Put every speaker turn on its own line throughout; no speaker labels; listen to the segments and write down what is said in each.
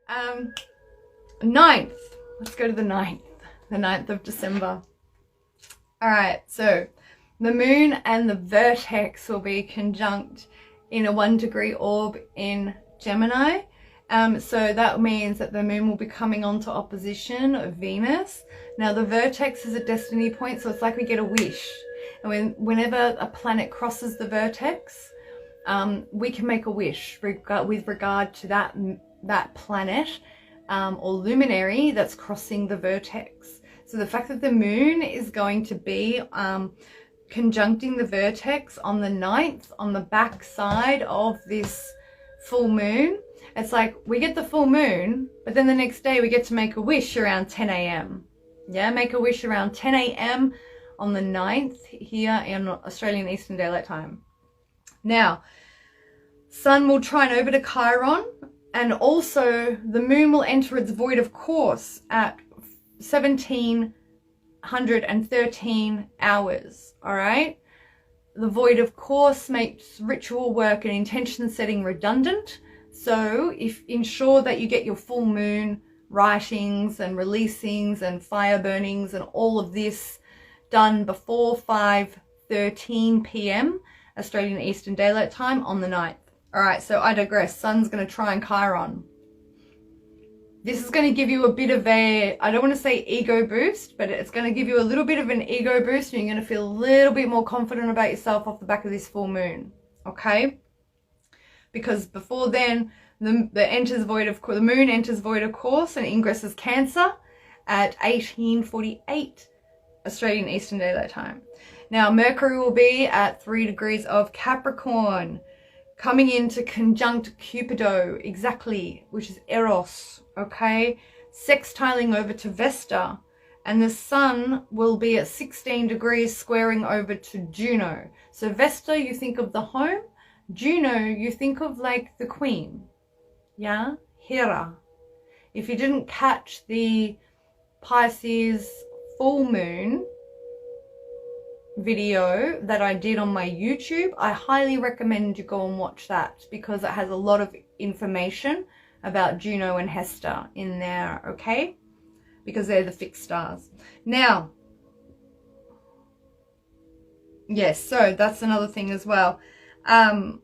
9th. Let's go to the 9th. The 9th of December. All right, so the moon and the vertex will be conjunct in a 1-degree orb in Gemini. So that means that the moon will be coming onto opposition of Venus. Now the vertex is a destiny point, so it's like we get a wish. And whenever a planet crosses the vertex, we can make a wish with regard to that planet or luminary that's crossing the vertex. So the fact that the moon is going to be conjuncting the vertex on the 9th, on the back side of this full moon, it's like we get the full moon, but then the next day we get to make a wish around 10 a.m. Yeah, make a wish around 10 a.m. on the 9th here in Australian Eastern Daylight Time. Now, Sun will trine over to Chiron, and also the moon will enter its void of course at 1713 hours. All right, the void of course makes ritual work and intention setting redundant. So ensure that you get your full moon writings and releasings and fire burnings and all of this done before 5:13 p.m. Australian Eastern Daylight Time on the 9th. All right, so I digress. Sun's going to trine Chiron. This is going to give you a bit of a, I don't want to say ego boost, but it's going to give you a little bit of an ego boost, and you're going to feel a little bit more confident about yourself off the back of this full moon. Okay? Because before then, the moon enters void of course and ingresses Cancer at 18:48 Australian Eastern Daylight Time. Now Mercury will be at 3 degrees of Capricorn, coming into conjunct Cupido, exactly, which is Eros. Okay, sextiling over to Vesta, and the Sun will be at 16 degrees squaring over to Juno. So Vesta, you think of the home. Juno, you think of like the queen, yeah, Hera. If you didn't catch the Pisces full moon video that I did on my YouTube, I highly recommend you go and watch that, because it has a lot of information about Juno and Hester in there, okay, because they're the fixed stars. Now, yes, so that's another thing as well. Now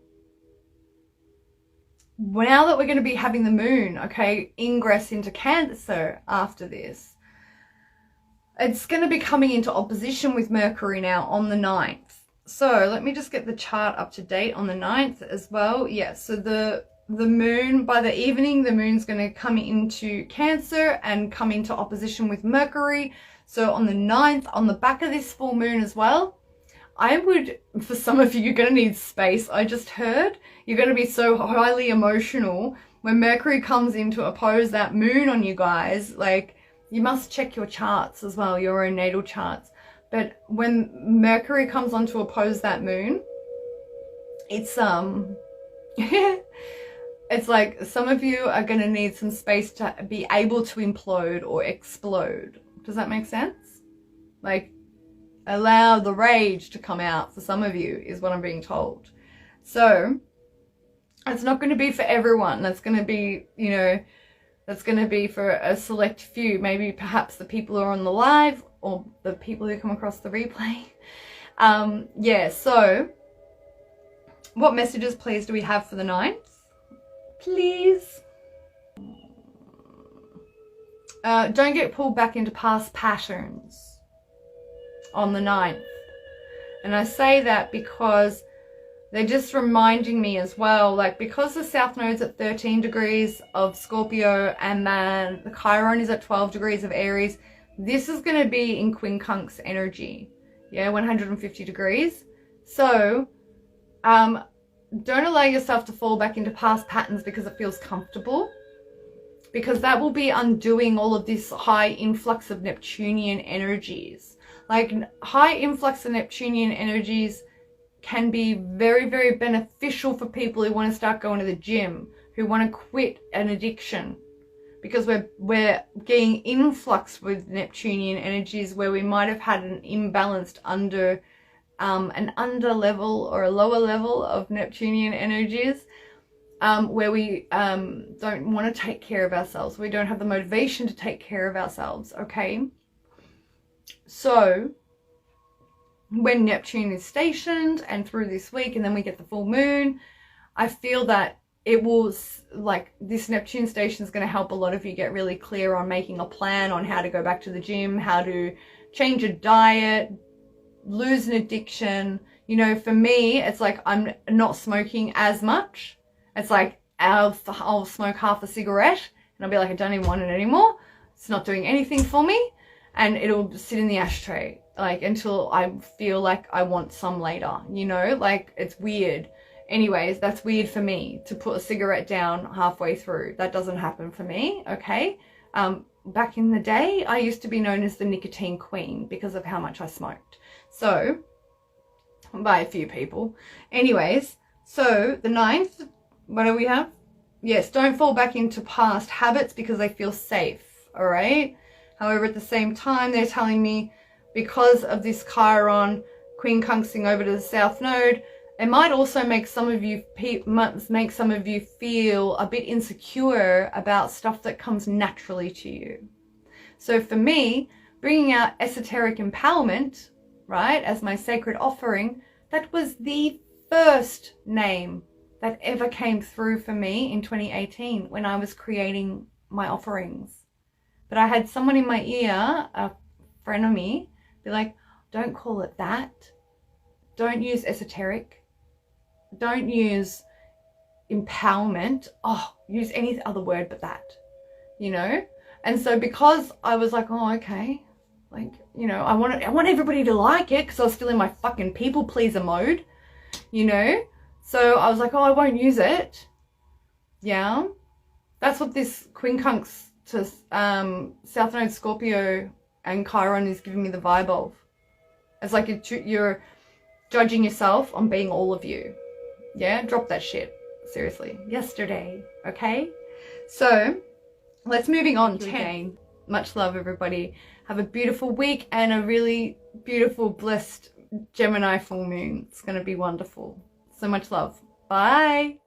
that we're going to be having the moon, okay, ingress into Cancer after this, it's going to be coming into opposition with Mercury now on the 9th. So let me just get the chart up to date on the 9th as well. Yeah, so the moon, by the evening, the moon's going to come into Cancer and come into opposition with Mercury. So on the 9th, on the back of this full moon as well, I would, for some of you, you're going to need space. I just heard you're going to be so highly emotional when Mercury comes in to oppose that moon on you guys. Like, you must check your charts as well, your own natal charts. But when Mercury comes on to oppose that moon, it's it's like some of you are going to need some space to be able to implode or explode. Does that make sense? Like, allow the rage to come out for some of you is what I'm being told. So it's not going to be for everyone. That's going to be, you know, that's going to be for a select few. Maybe perhaps the people who are on the live or the people who come across the replay. Yeah, so what messages, please, do we have for the 9th? Please. Don't get pulled back into past patterns on the 9th. And I say that because they're just reminding me as well, like, because the South Node's at 13 degrees of Scorpio and then the Chiron is at 12 degrees of Aries, this is going to be in quincunx energy. Yeah, 150 degrees. So, don't allow yourself to fall back into past patterns because it feels comfortable, because that will be undoing all of this high influx of Neptunian energies. Like, high influx of Neptunian energies can be very, very beneficial for people who want to start going to the gym, who want to quit an addiction, because we're getting influx with Neptunian energies where we might have had an imbalanced an under level or a lower level of Neptunian energies. where we don't want to take care of ourselves. We don't have the motivation to take care of ourselves, okay? So when Neptune is stationed and through this week, and then we get the full moon, I feel that it will, like, this Neptune station is going to help a lot of you get really clear on making a plan on how to go back to the gym, how to change a diet, lose an addiction. You know, for me, it's like I'm not smoking as much. It's like I'll smoke half a cigarette and I'll be like, I don't even want it anymore. It's not doing anything for me. And it'll sit in the ashtray, like, until I feel like I want some later, you know, like, it's weird. Anyways, that's weird for me to put a cigarette down halfway through. That doesn't happen for me, okay? Back in the day, I used to be known as the nicotine queen because of how much I smoked. So, by a few people. Anyways, so the 9th, what do we have? Yes, don't fall back into past habits because they feel safe, all right? However, at the same time, they're telling me because of this Chiron quincunxing over to the South Node, it might also make some of you feel a bit insecure about stuff that comes naturally to you. So for me, bringing out esoteric empowerment, right, as my sacred offering, that was the first name that ever came through for me in 2018 when I was creating my offerings. But I had someone in my ear, a friend of me, be like, don't call it that. Don't use esoteric. Don't use empowerment. Oh, use any other word but that, you know? And so because I was like, oh, okay, like, you know, I want everybody to like it because I was still in my fucking people pleaser mode, you know? So I was like, oh, I won't use it. Yeah. That's what this quincunx to South Node Scorpio and Chiron is giving me the vibe of. It's like you're judging yourself on being all of you. Yeah, drop that shit. Seriously. Yesterday, okay? So, let's moving on to again. Much love, everybody. Have a beautiful week and a really beautiful, blessed Gemini full moon. It's going to be wonderful. So much love. Bye.